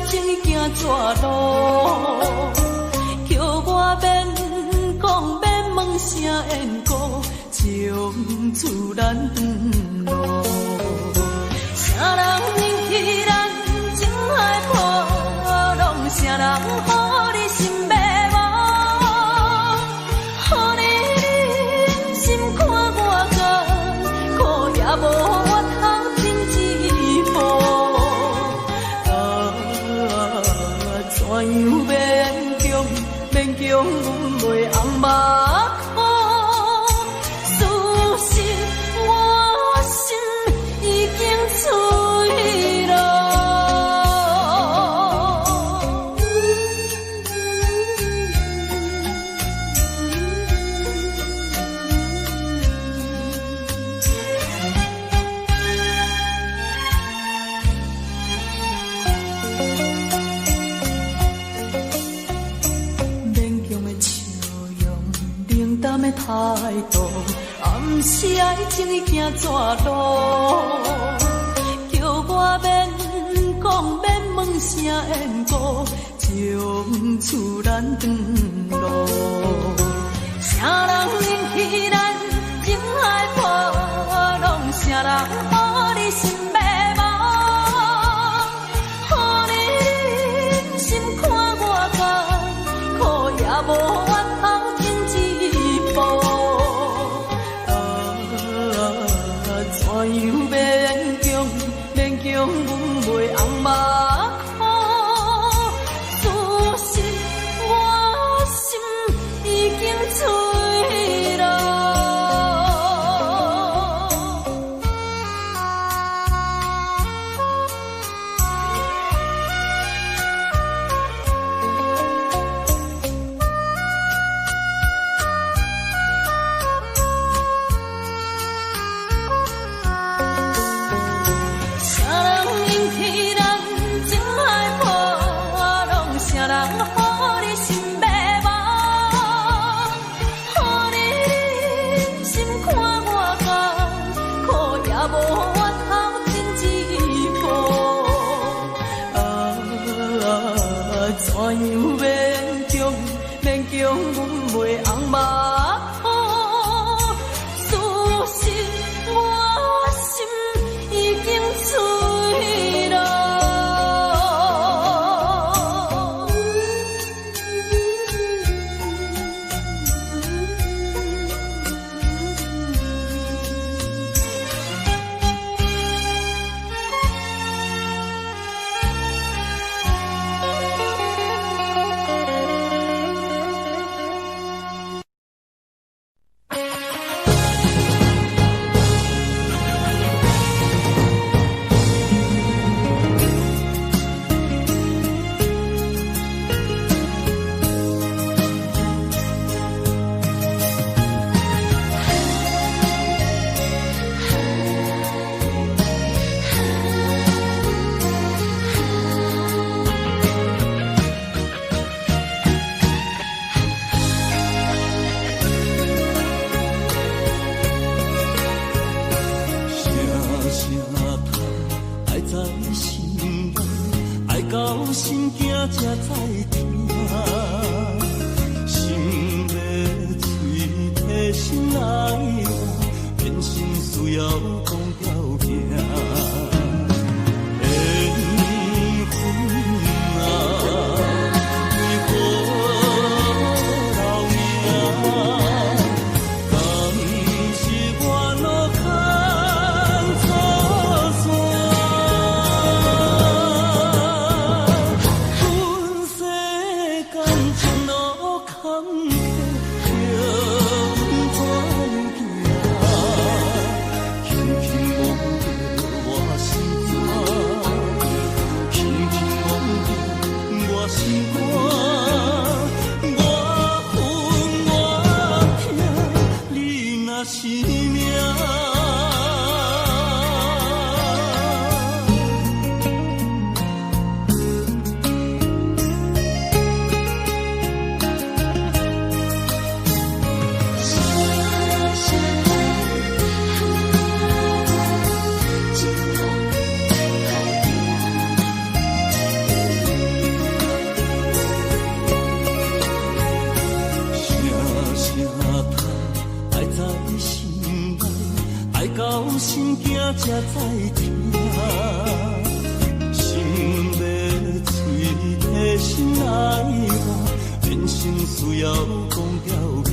情行绝路，叫我免讲免问声缘故，从此咱断路。啥人引起咱情海波浪？啥人予你心迷惘？予你心看我甘，苦也无。怎样勉强，勉强阮袂红目眶？事实我心已经碎了。态度，暗示爱情已行绝路，叫我免讲免问声缘故，从此咱断路。啥人引起咱情海波浪？啥人予你心迷惘？予你心看我甘，苦也无怨头。怎样勉强，勉强阮袂红目眶？事实我心已经碎了。怎样勉强，勉强阮袂红目眶？事实我心已经碎了。才知听，心要嘴提心来话，人生需要讲条命。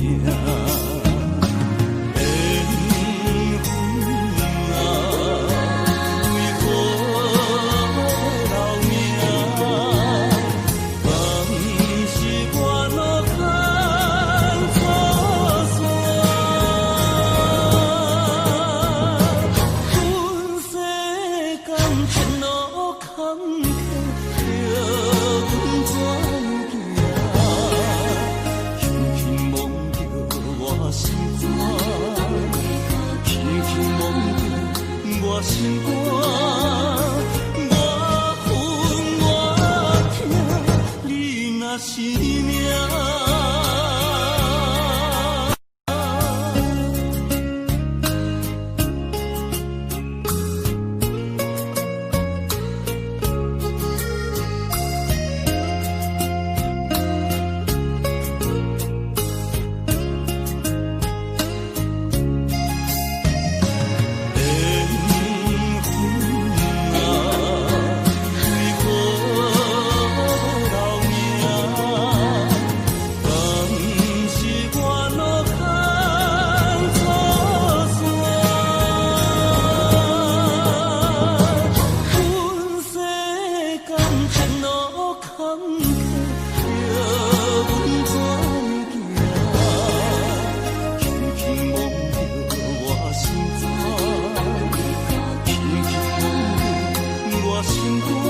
心肝，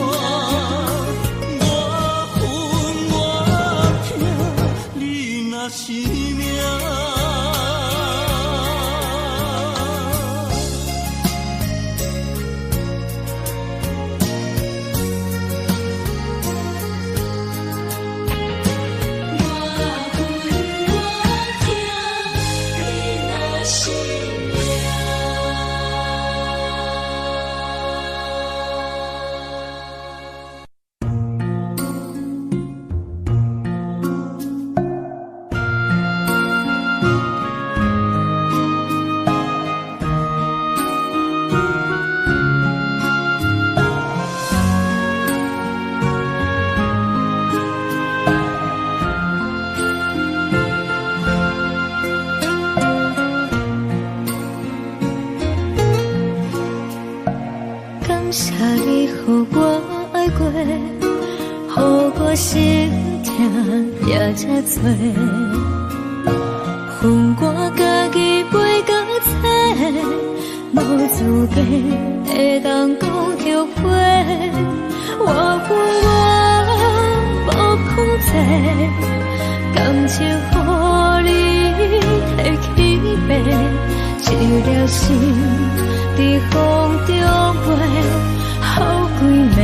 我恨我痛，你若是命。才多，恨我家己袂到切，无资格会当讲后悔。我恨我无控制，感情予你提起白，一粒心在风中飞，好几暝。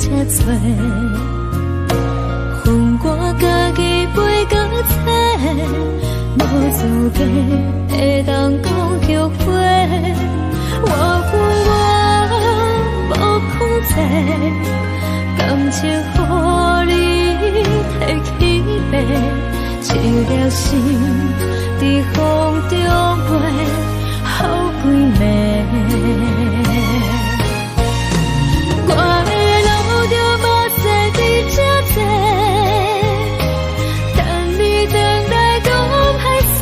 这多，恨我家己袂到切，无资格会当讲后悔。我恨我无控制，感情予你提起白，一粒心在风中飞，好几暝。等你等来讲歹势，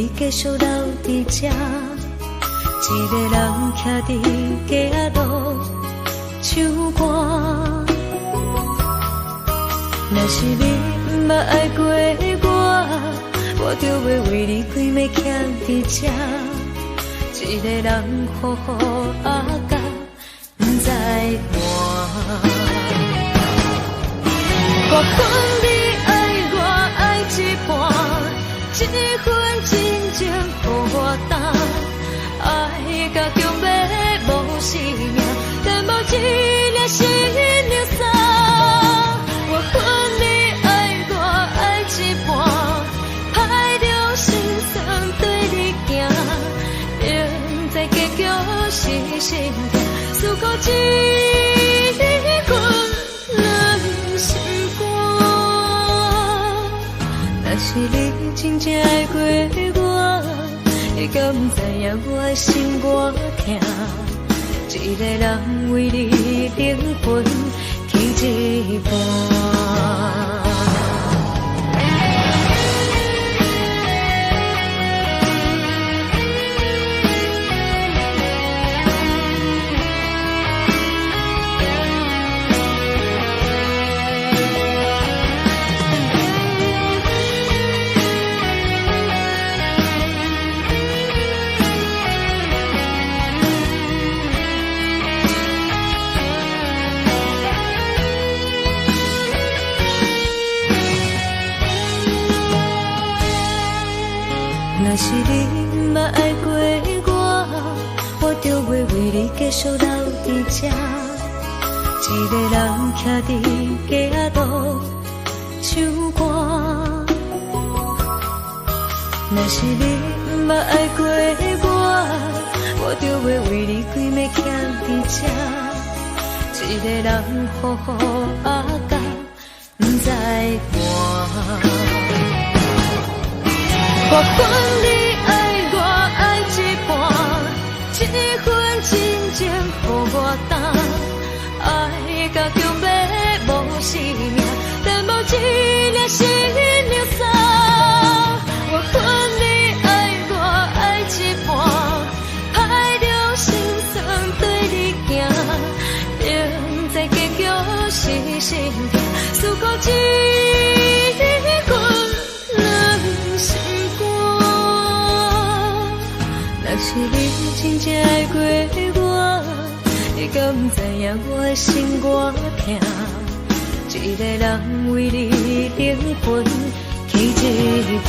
你继续留伫这，一个人徛伫街仔路唱歌。若是你毋捌爱过我就要为你开门徛伫这，一个人好好啊甲不知换。我分你爱我爱一半，一份真情予我担，爱甲强要无生命，但无一粒心流散。我分你爱我爱一半，歹着心酸对你行，明知结局是心痛，思顾一份人心肝。若是你真正爱过我，你敢不知影我的心外痛？一个人为你灵魂去一半。若是你毋捌爱过我就要为你继续留伫这，一个人徛伫街仔路唱歌。若是你毋捌爱过我就要为你开门徛伫这，一个人好好啊甲不知换。我分你爱我爱一半，一份真情予我担，爱甲强要无生命，但无一粒心流散。我分你爱我爱一半，歹着心酸对你行，明知结局是心痛，思顾一份人心。若是你真正爱过我，你敢不知影我的心外痛？一个人为你灵魂去一半。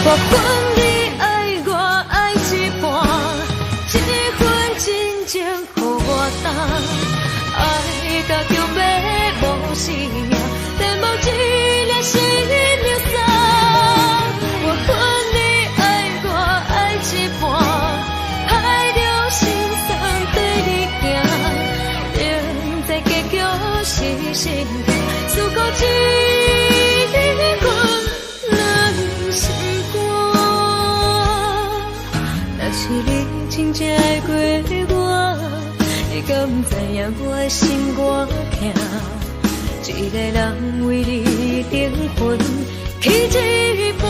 我分你爱我爱一半，一份真情予我担，爱甲强要无生命，但无一粒心流散。我分你爱我爱一半，歹着心酸对你行，明知结局是心痛，思顾一份人心肝。若是你真正爱过我，你敢不知影我的心外痛？一个人为你灵魂去一半。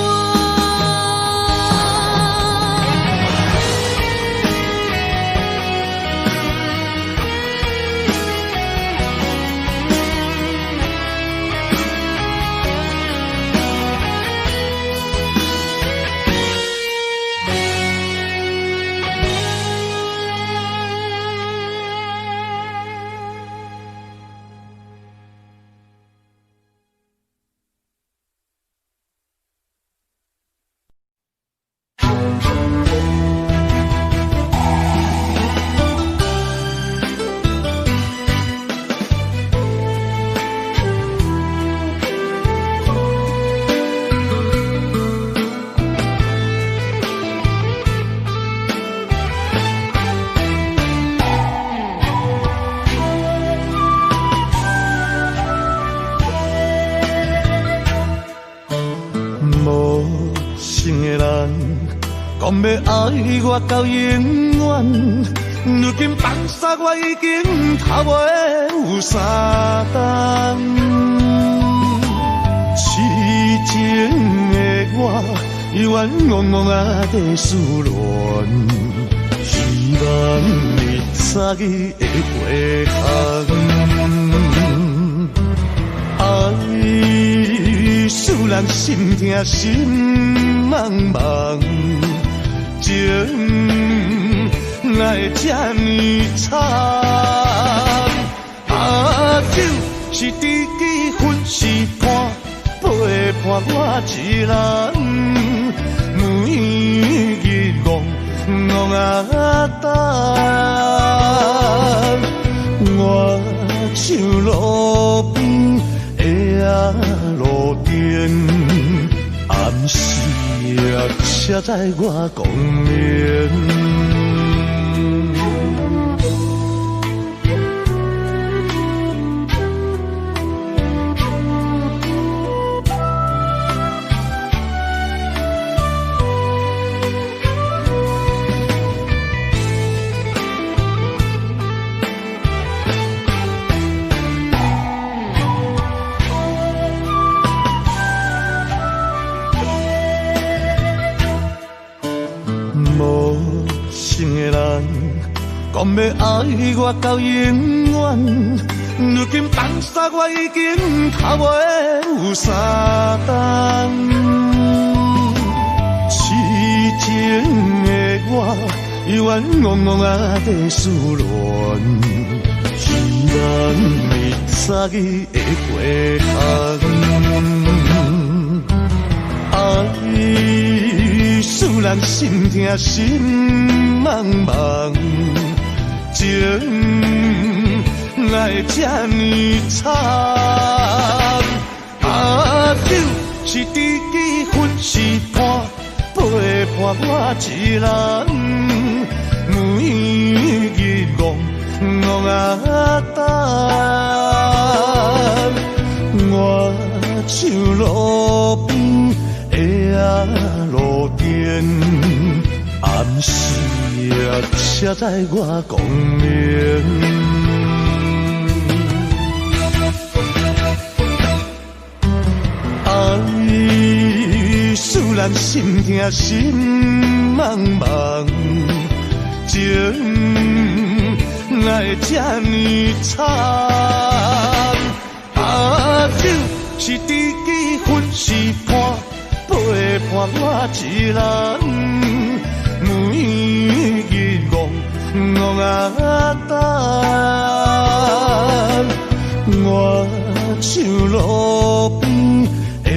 讲要爱我到永远，如今放下我已经头尾有三冬，痴情的我犹原懵懵啊在思恋，希望你早日会回航。爱使人心痛心茫茫，情来这呢惨，就是知己分是伴，陪伴我一人，每日戆啊等，我像路边的路灯，暗时啊车载我光明。讲要爱我到永远，如今放下我已经头尾有三冬。痴情的我犹原懵懵啊在思恋，希望你早日会回航。爱使人心痛心茫茫。情来这呢惨，就是知己分是伴，陪伴我一人，每日戆啊等，我像路边的路灯，暗时车载我光明。爱使人心痛心茫茫，情来这呢惨，就是知己分是伴，陪伴我一人。每日戆啊等，我像路边的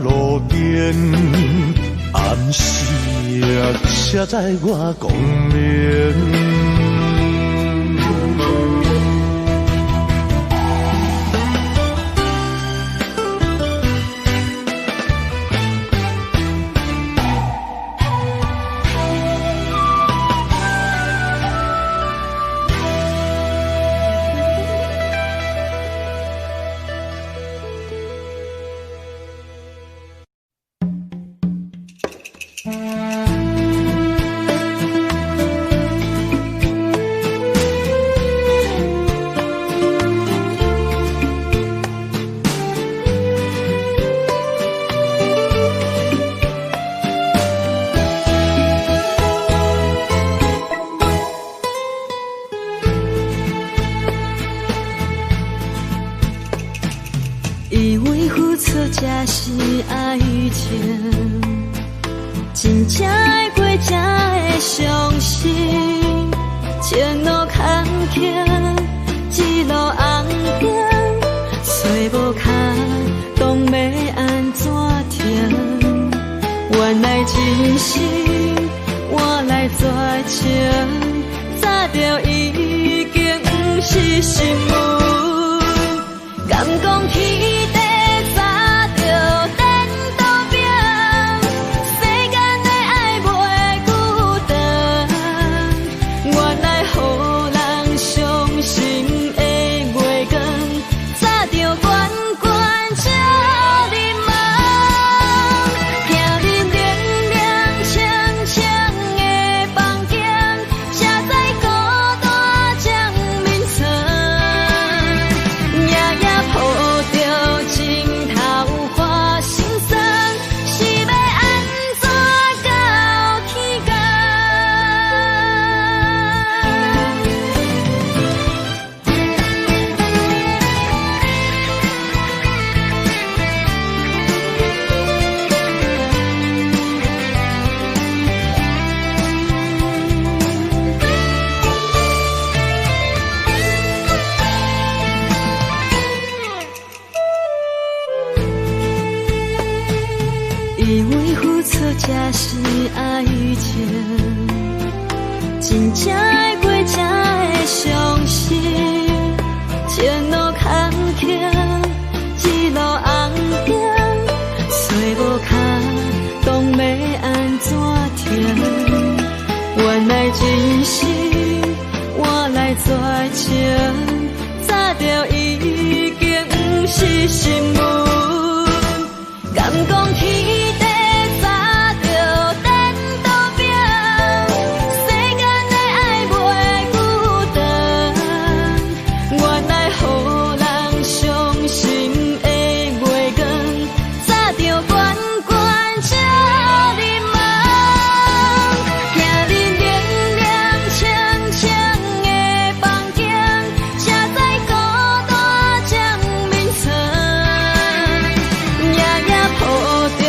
路灯，暗时车载我光明。以为付出才是爱情，真正爱过才会相信。前路坎坷，一路红灯，找无卡，当要安怎停？原来真心换来绝情，早就已经不是心梦。敢讲天地早就等到拼，世间的爱袂孤单。原来予人伤心的月光，早就悬悬照你梦。听恁凉凉清清的房间，车载。以为付出才是爱情，真正的过才会伤心。前路坎坷，一路红灯，找无卡，当要安怎停？原来真心换来绝情，早就已经不是新闻。敢讲天地早就颠倒平，世间的爱袂孤单。原来予人伤心的月光，早就悬悬照你梦。行日冷冷清清的房间，车载孤单将眠床。夜夜抱着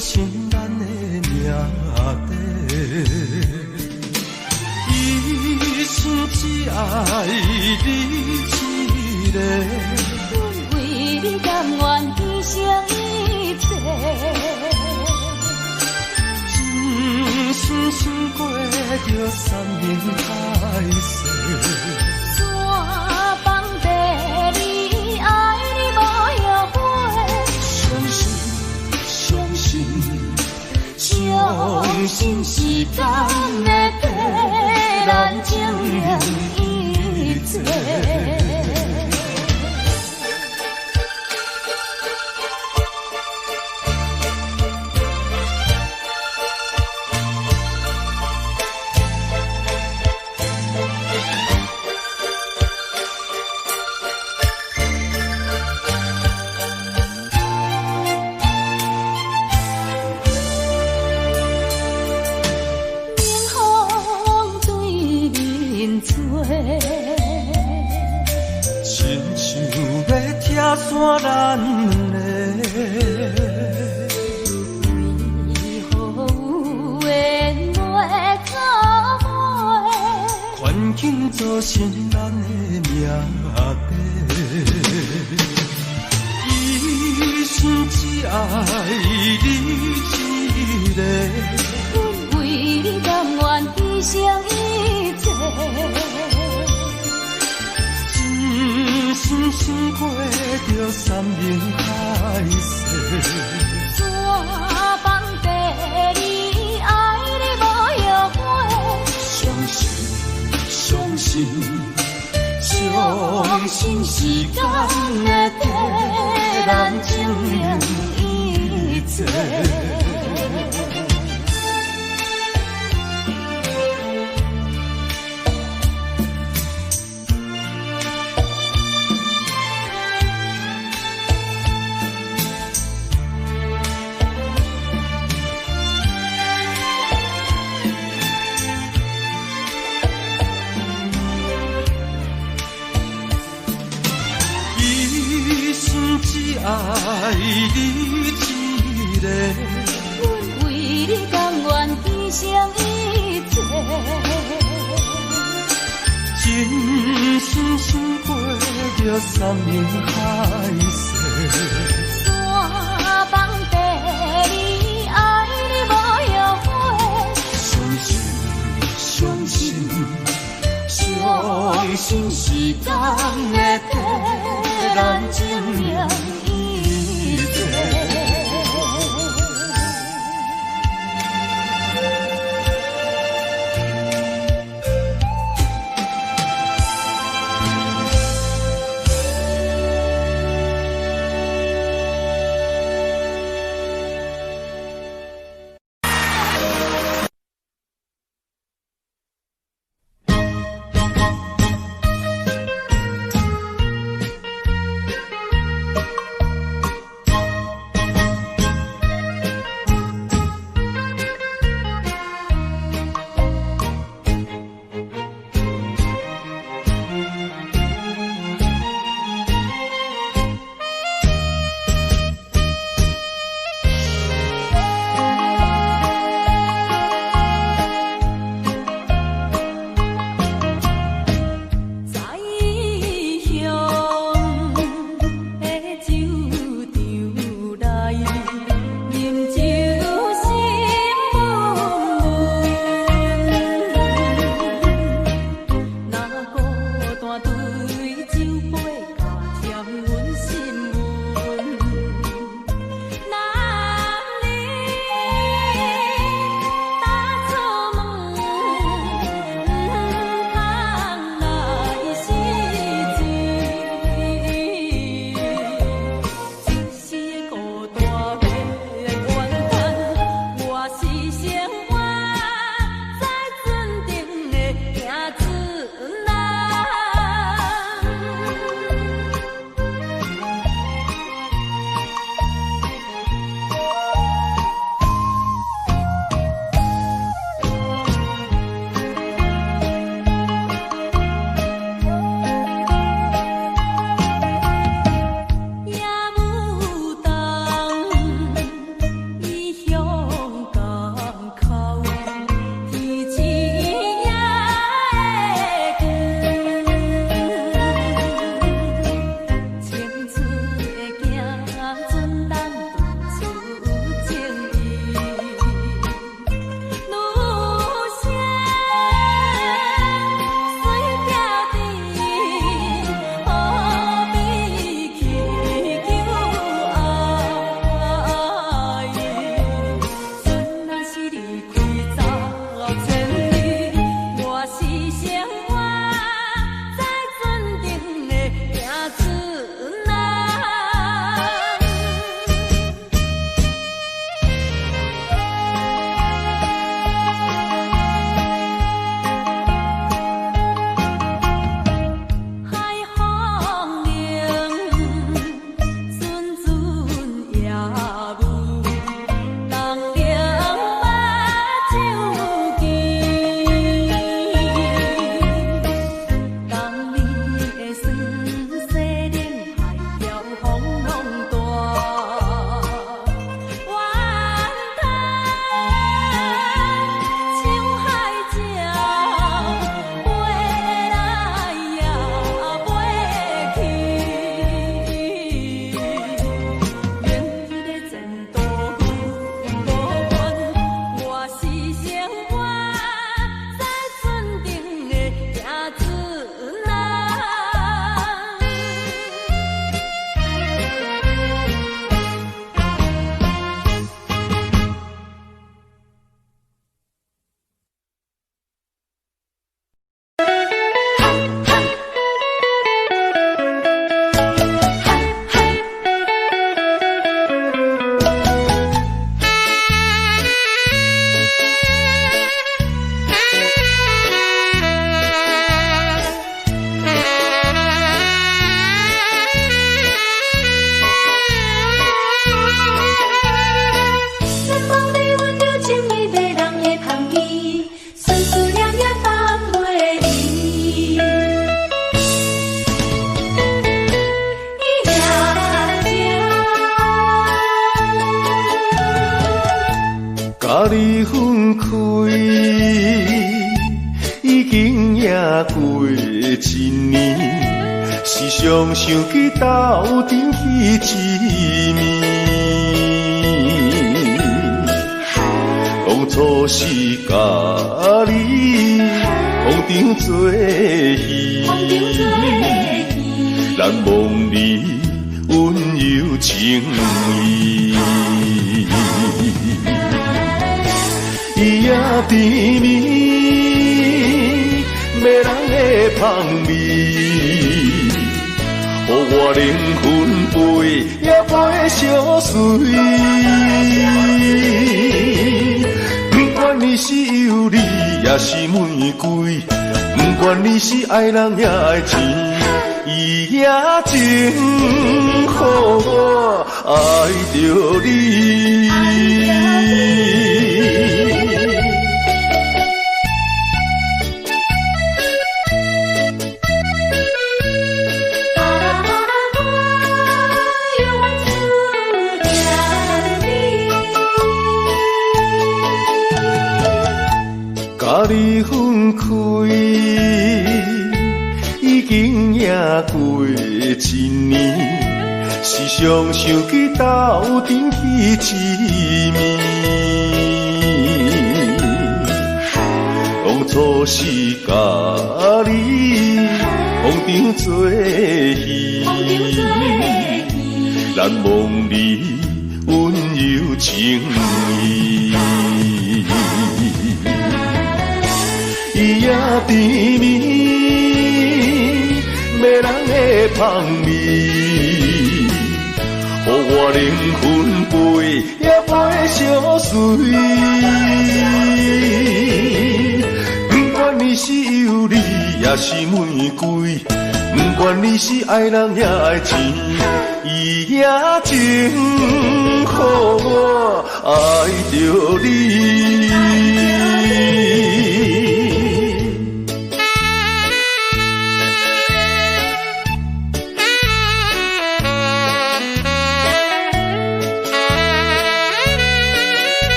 成咱的命题。一生只爱你一个，阮为你甘愿牺牲一切，真心想过着三年海誓。山崩地离，爱你无后悔。相信时间会替咱证明一切。山咱的，为何有缘袂作伙？环境造成咱的命题。一生只爱你一个，阮为你甘愿牺牲一切。真心想过着三年海誓，山崩地离，爱你无后悔。相信时间会替咱证明一切。只爱你一个，阮为你甘愿牺牲一切，真心想过着三年海誓。山崩地离，爱你无后悔。相信时间会替咱证明一切。过一年，时常想起斗阵彼一面。当初是甲你风场作戏，难忘你温柔情意。伊也甜蜜，迷人的香味，予我灵魂飞也飞相随。不管你是游离也是玫瑰，不管你是爱人也爱钱，伊也真予我爱着你。甲你分开，已经也过一年，时常想起斗阵彼一面。当初是甲你风场作戏，难忘你温柔情意。伊也甜蜜，迷人的香味，予我灵魂飞也飞相随。不管你是游离也是玫瑰，不管你是爱人也爱钱，伊也真予我爱着你。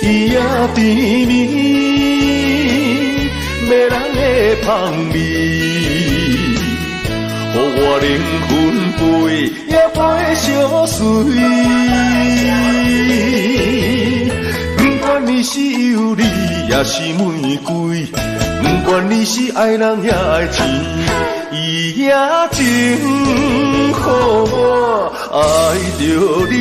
伊也甜蜜，迷人的香味，予我灵魂飞也飞相随。不管你是游离也是玫瑰，不管你是爱人也爱钱，伊也真予我爱着你。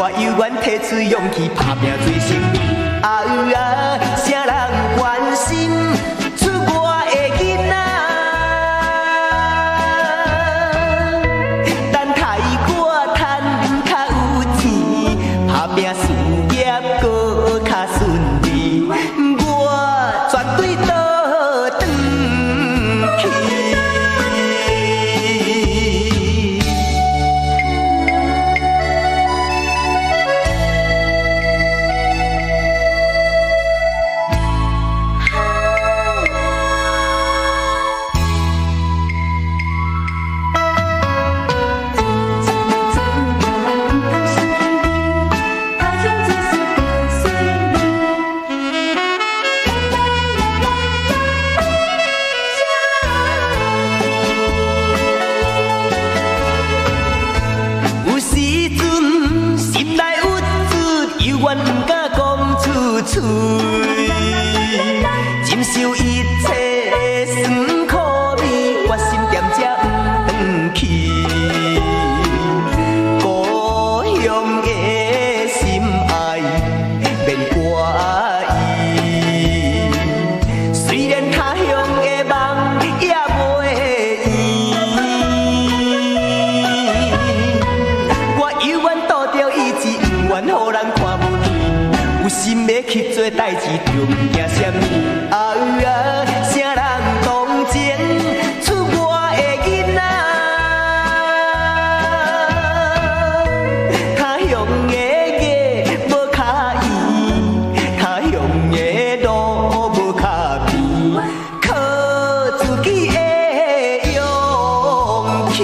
我犹原提出勇气，打拼追寻。啊啥人关心出我的囡仔？等待我赚较有钱，打拼事业搁较顺利，我绝对倒转。怨不敢讲出嘴，忍受一切酸苦味，决心踮遮不转去。故乡的心爱免挂意，虽然他乡的梦也袂圆，我犹原拄着意志，不愿予人看不见，有心要去做代志，就毋惊啥物。啊啊，啥人同情出我的囡仔？他乡的月无脚圆，他乡的路无脚边，靠自己的勇气。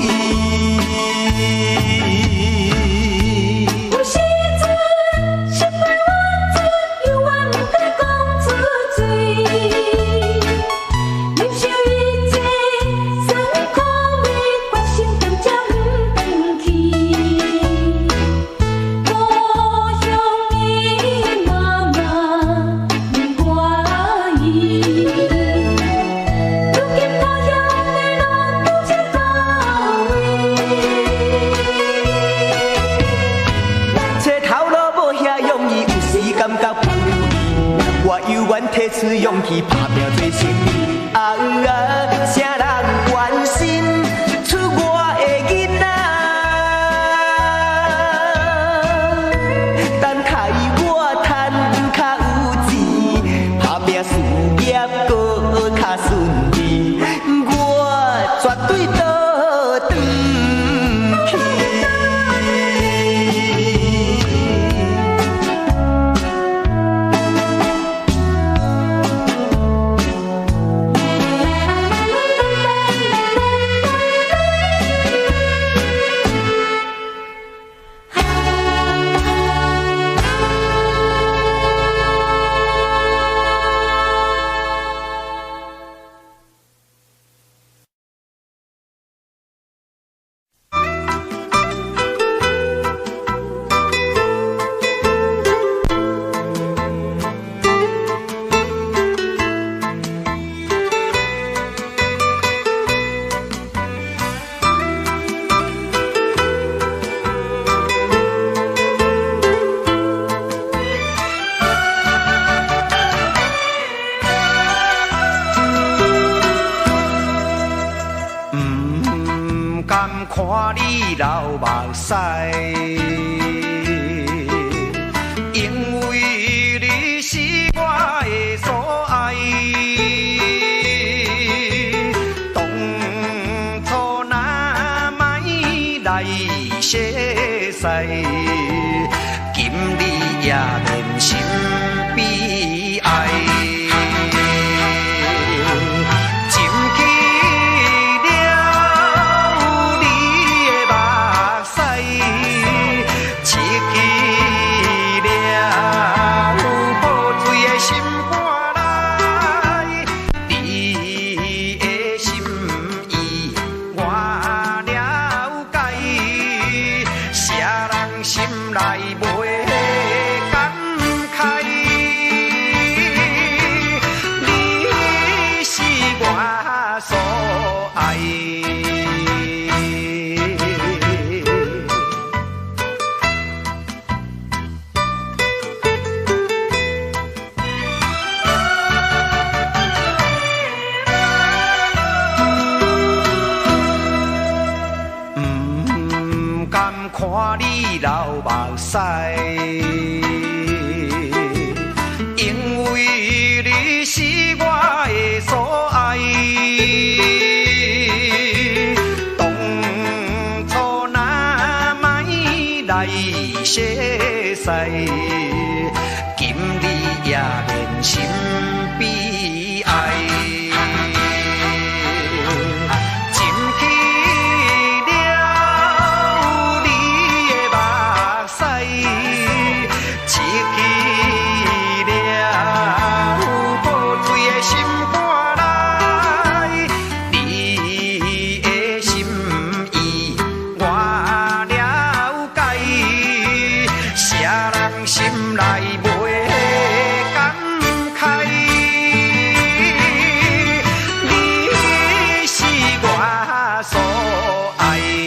有时阵心内怨憎，犹原不敢讲出嘴，忍受一切酸苦味，决心踮遮不转去。故乡的妈妈免我意，如今故乡的路拄则到位。找头路无遐容易，有时感觉不如意，我犹原提出勇气，打拼做生意。啊啊，啥人关心出我的囡仔？等待我赚较有钱，打拼事业搁较顺利，我绝对倒转去。看你流目屎，因为你是我的所爱。当初若莫来写使，今你也免心悲哀。看你流目屎，因为你是我的所爱。当初若莫来写使，今你也免心悲哀。心所爱。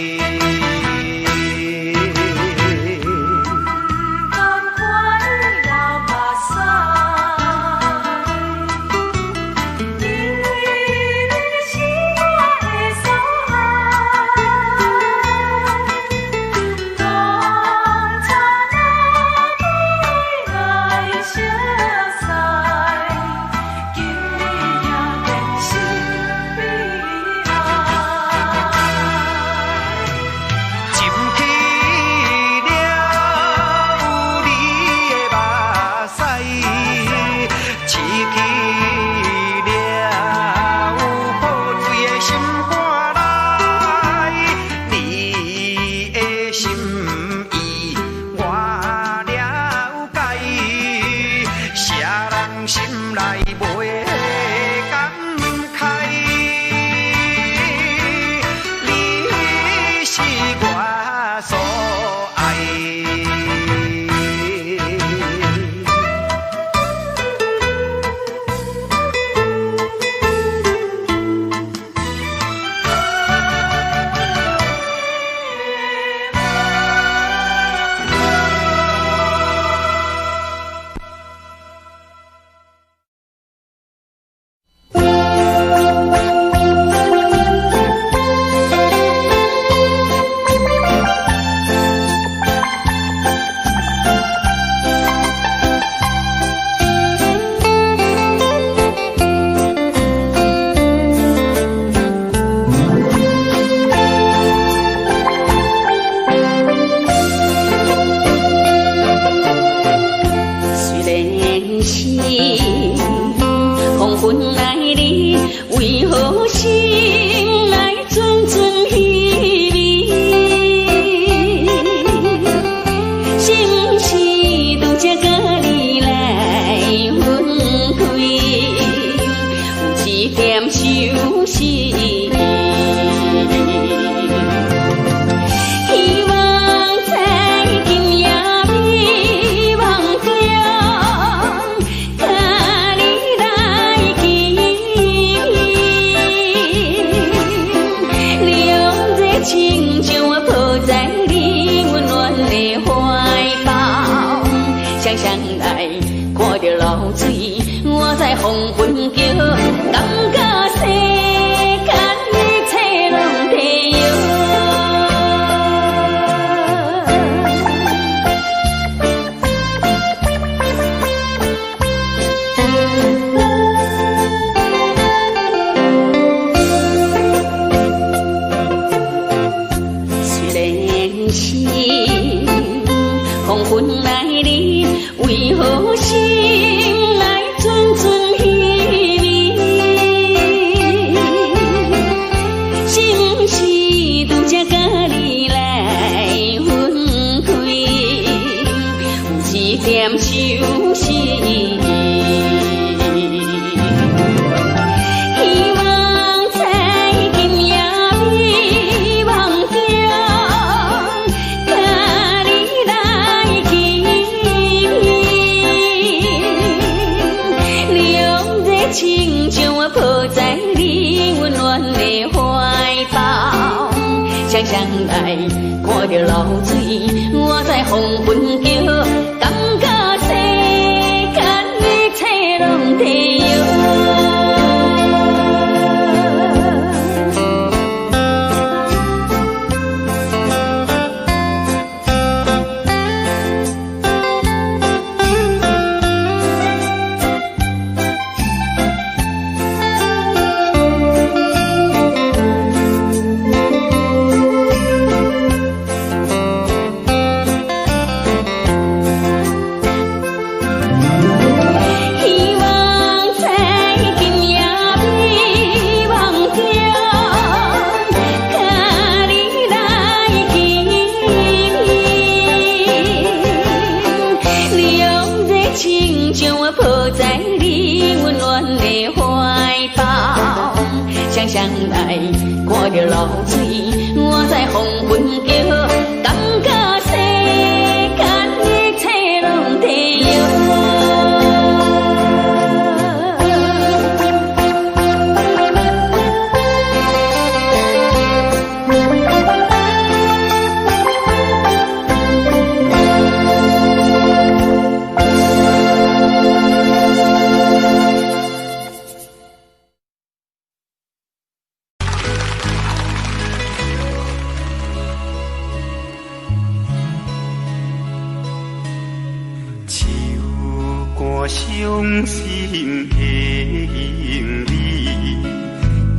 伤心的行李，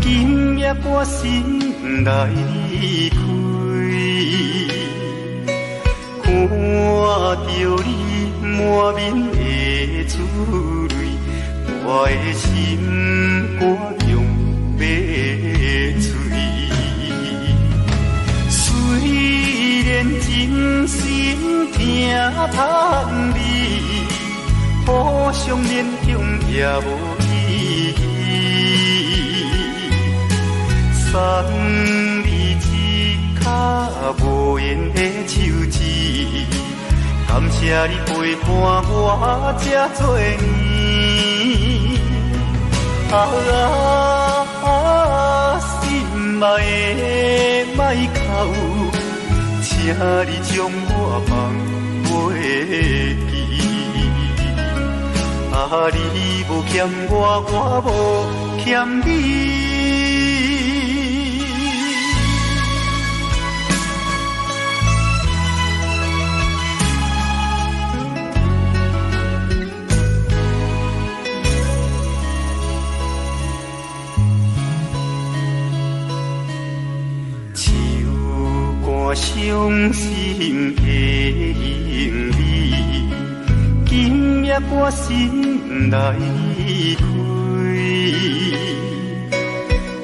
今夜我心来离开，看着你满面的珠泪，我的心肝用要碎。虽然真心疼叹你，互相勉强也无意义。送你一卡无言的手指，感谢你陪伴我这多年。心爱的莫哭，请你将我放袂记。你无欠我，我无欠你。伤心的行李，今夜我心来离开，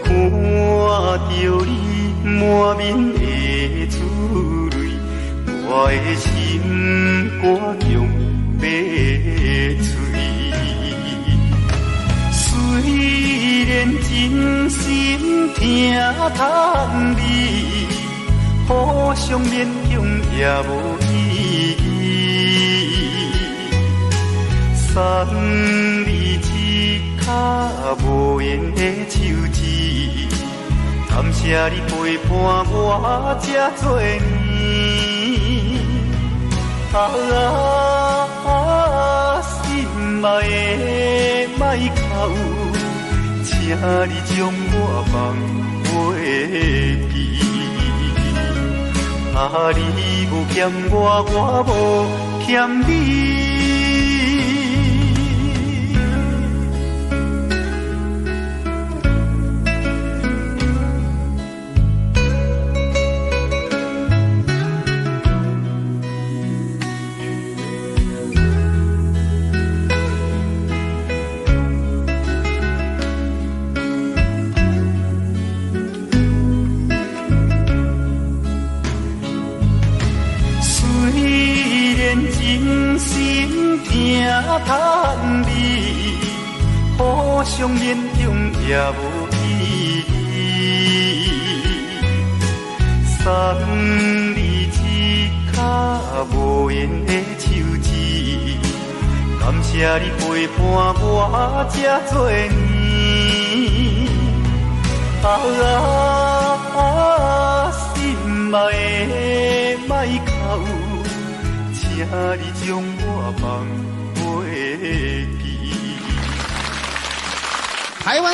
看着你满面的珠泪，我的心肝用要碎。虽然真心疼叹你，互相勉强也无意义。送你一卡无言的手指，感谢你陪伴我这多年。心爱的莫哭，请你将我放袂记。你无欠我，我无欠你。真心疼叹你，互相勉强也无意义。送你一卡无言的手指，感谢你陪伴我这多年。心爱的莫哭，请你将我放袂记。台湾。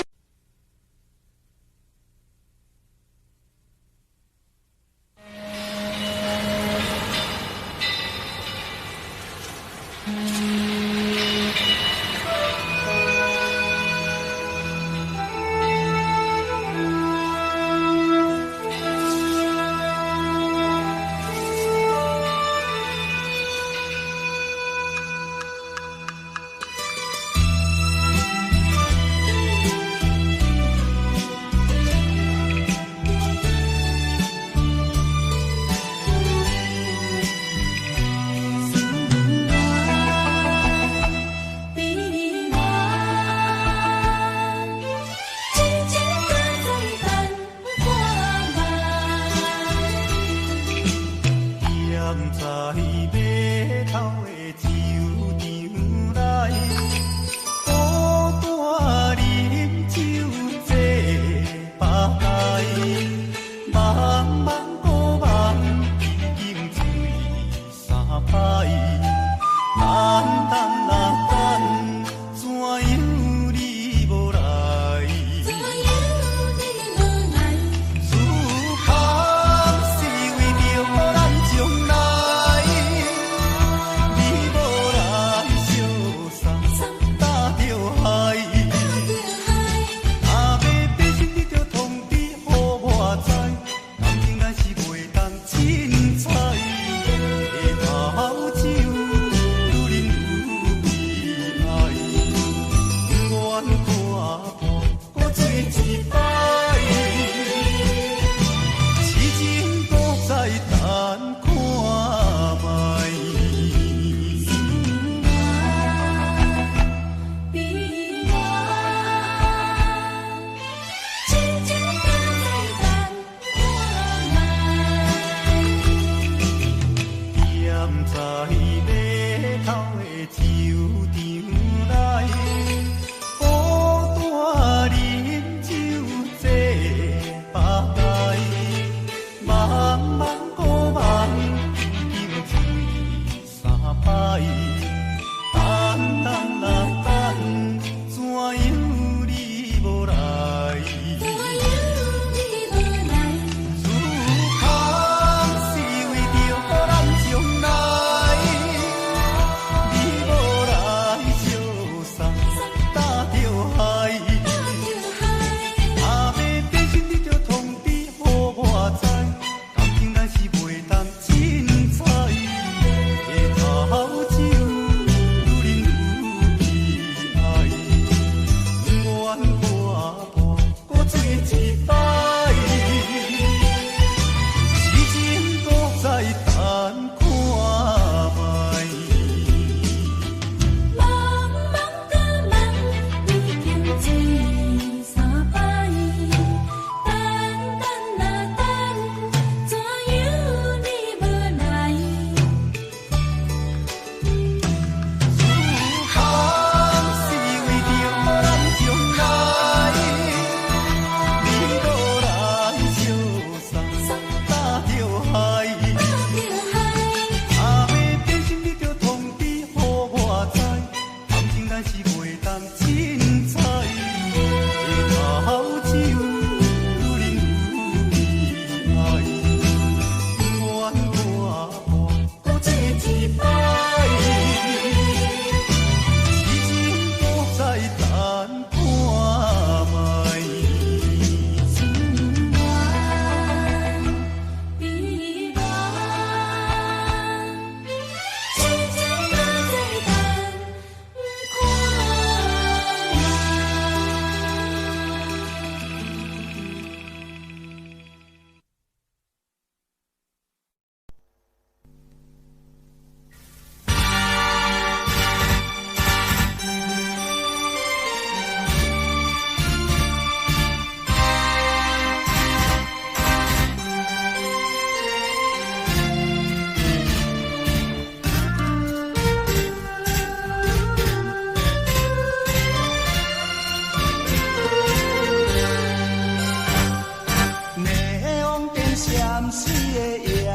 闪烁的夜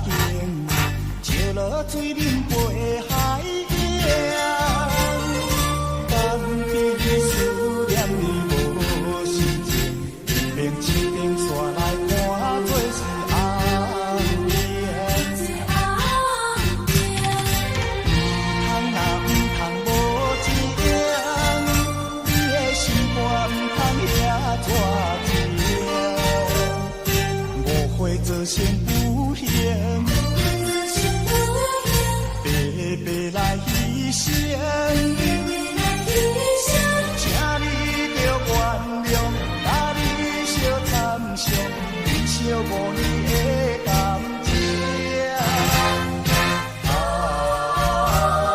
景，照落水面陪海洋。当彼思念你无心情，连一顶线来看做是红颜。通若唔通无情，你的心肝唔通遐绝情。误会做成有形，白白来牺牲。请你着原谅，甲你相参详，珍惜5年的感情。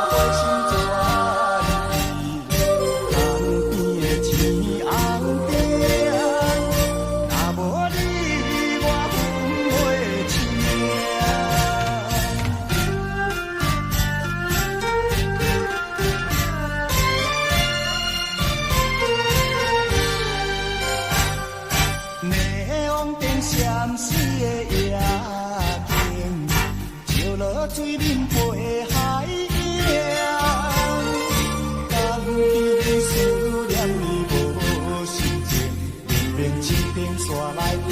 我心怎离？江边的天红顶，若无你，我分袂清。霓虹灯闪烁的夜景，照落水面陪海洋。当彼思念你无心情，连一顶线来看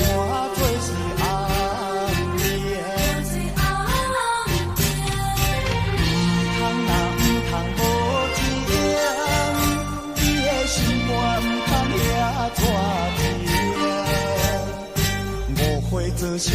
做是红颜。通若唔通无情，你的心肝唔通遐绝情。误会做成。